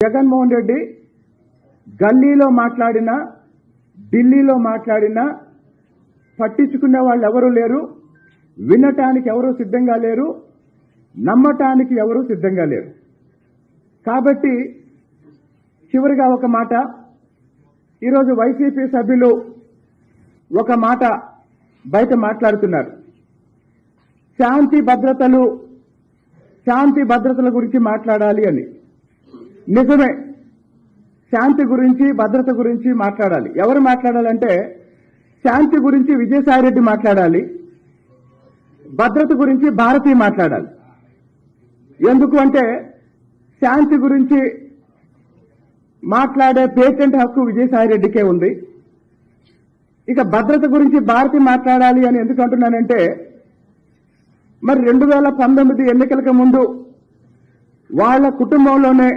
జగన్మోహన్ రెడ్డి గల్లీలో మాట్లాడినా ఢిల్లీలో మాట్లాడినా పట్టించుకునే వాళ్ళు ఎవరూ లేరు, వినటానికి ఎవరూ సిద్ధంగా లేరు, నమ్మటానికి ఎవరూ సిద్ధంగా లేరు. కాబట్టి చివరిగా ఒక మాట, ఈరోజు వైసీపీ సభ్యులు ఒక మాట బయట మాట్లాడుతున్నారు. శాంతి భద్రతల గురించి మాట్లాడాలి అని. నిజమే, శాంతి గురించి భద్రత గురించి మాట్లాడాలి. ఎవరు మాట్లాడాలంటే శాంతి గురించి విజయసాయిరెడ్డి మాట్లాడాలి, భద్రత గురించి భారతి మాట్లాడాలి. ఎందుకు అంటే శాంతి గురించి మాట్లాడే పేటెంట్ హక్కు విజయసాయిరెడ్డికే ఉంది. ఇక భద్రత గురించి భారతి మాట్లాడాలి అని ఎందుకు అంటున్నానంటే, మరి 2019 ఎన్నికలకు ముందు వాళ్ళ కుటుంబంలోనే